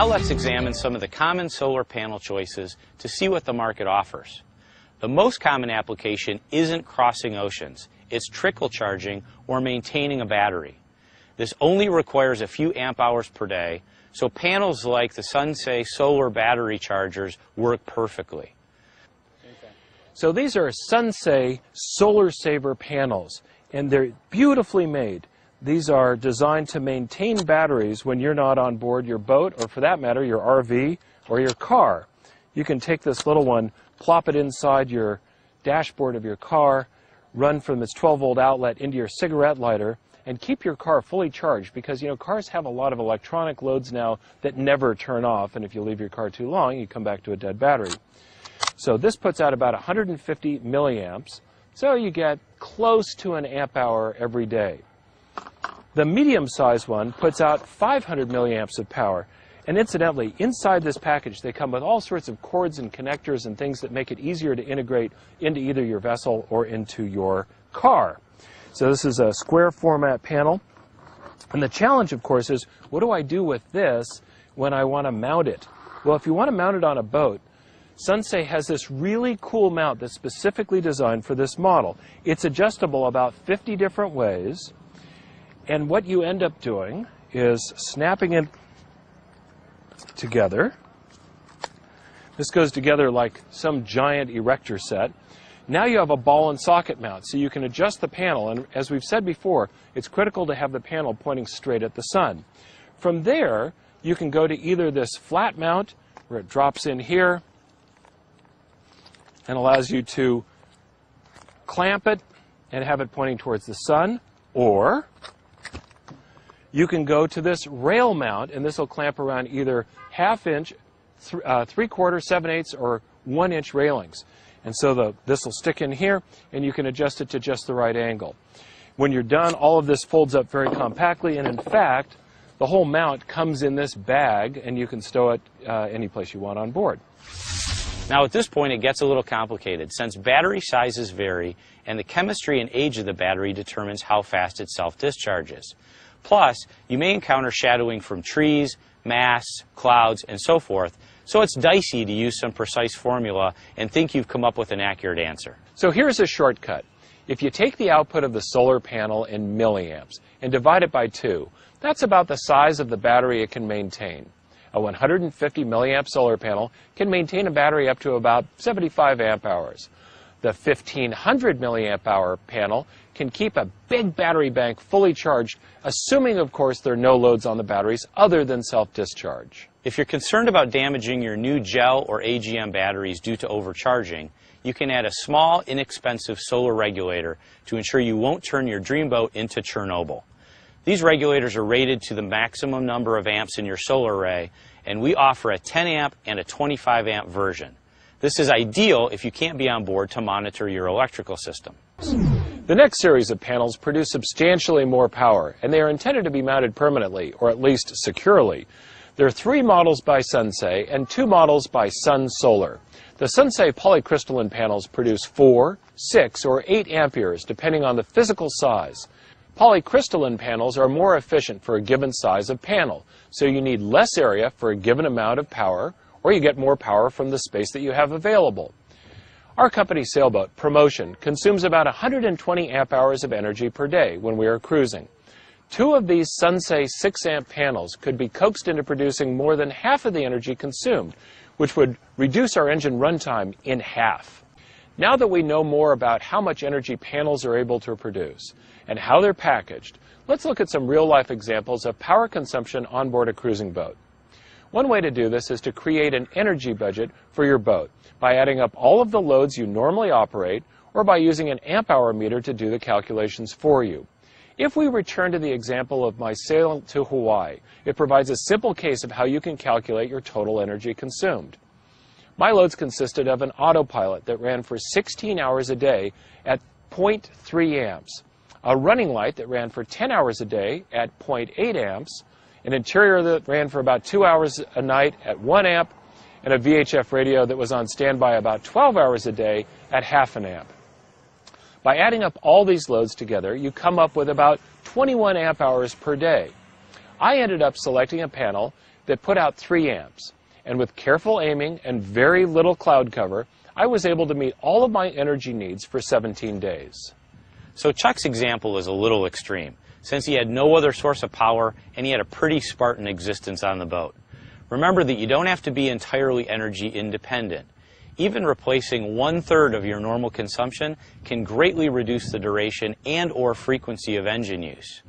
Now let's examine some of the common solar panel choices to see what the market offers. The most common application isn't crossing oceans. It's trickle charging or maintaining a battery. This only requires a few amp hours per day, so panels like the Sunsei solar battery chargers work perfectly. So these are Sunsei Solar Saver panels, and they're beautifully made. These are designed to maintain batteries when you're not on board your boat, or for that matter, your RV or your car. You can take this little one, plop it inside your dashboard of your car, run from its 12-volt outlet into your cigarette lighter, and keep your car fully charged, because, you know, cars have a lot of electronic loads now that never turn off, and if you leave your car too long, you come back to a dead battery. So this puts out about 150 milliamps, so you get close to an amp hour every day. The medium-sized one puts out 500 milliamps of power, and incidentally, inside this package they come with all sorts of cords and connectors and things that make it easier to integrate into either your vessel or into your car. So this is a square format panel, and the challenge, of course, is what do I do with this when I want to mount it? Well, if you want to mount it on a boat, Sunsei has this really cool mount that's specifically designed for this model. It's adjustable about 50 different ways, and what you end up doing is snapping it together. This goes together like some giant erector set. Now you have a ball and socket mount, so you can adjust the panel, and as we've said before, it's critical to have the panel pointing straight at the sun. From there, you can go to either this flat mount, where it drops in here and allows you to clamp it and have it pointing towards the sun, or you can go to this rail mount, and this will clamp around either half-inch, 3/4, 7/8, or 1-inch railings. And so this will stick in here, and you can adjust it to just the right angle. When you're done, all of this folds up very compactly, and in fact, the whole mount comes in this bag, and you can stow it any place you want on board. Now at this point it gets a little complicated, since battery sizes vary and the chemistry and age of the battery determines how fast it self-discharges. Plus, you may encounter shadowing from trees, masts, clouds, and so forth, so it's dicey to use some precise formula and think you've come up with an accurate answer. So here's a shortcut. If you take the output of the solar panel in milliamps and divide it by 2, that's about the size of the battery it can maintain. A 150 milliamp solar panel can maintain a battery up to about 75 amp hours. The 1500 milliamp hour panel can keep a big battery bank fully charged, assuming, of course, there are no loads on the batteries other than self-discharge. If you're concerned about damaging your new gel or AGM batteries due to overcharging, you can add a small, inexpensive solar regulator to ensure you won't turn your dreamboat into Chernobyl. These regulators are rated to the maximum number of amps in your solar array, and we offer a 10 amp and a 25 amp version. This is ideal if you can't be on board to monitor your electrical system. The next series of panels produce substantially more power, and they are intended to be mounted permanently, or at least securely. There are 3 models by Sunsei and 2 models by Sun Solar. The Sunsei polycrystalline panels produce 4, 6, or 8 amperes, depending on the physical size. Polycrystalline panels are more efficient for a given size of panel, so you need less area for a given amount of power, or you get more power from the space that you have available. Our company's sailboat, Promotion, consumes about 120 amp hours of energy per day when we are cruising. 2 of these Sunsei 6 amp panels could be coaxed into producing more than half of the energy consumed, which would reduce our engine runtime in half. Now that we know more about how much energy panels are able to produce and how they're packaged, let's look at some real-life examples of power consumption on board a cruising boat. One way to do this is to create an energy budget for your boat by adding up all of the loads you normally operate, or by using an amp-hour meter to do the calculations for you. If we return to the example of my sail to Hawaii, it provides a simple case of how you can calculate your total energy consumed. My loads consisted of an autopilot that ran for 16 hours a day at 0.3 amps, a running light that ran for 10 hours a day at 0.8 amps, an interior that ran for about 2 hours a night at 1 amp, and a VHF radio that was on standby about 12 hours a day at half an amp. By adding up all these loads together, you come up with about 21 amp hours per day. I ended up selecting a panel that put out 3 amps. And with careful aiming and very little cloud cover, I was able to meet all of my energy needs for 17 days. So Chuck's example is a little extreme, since he had no other source of power and he had a pretty Spartan existence on the boat. Remember that you don't have to be entirely energy independent. Even replacing 1/3 of your normal consumption can greatly reduce the duration and/or frequency of engine use.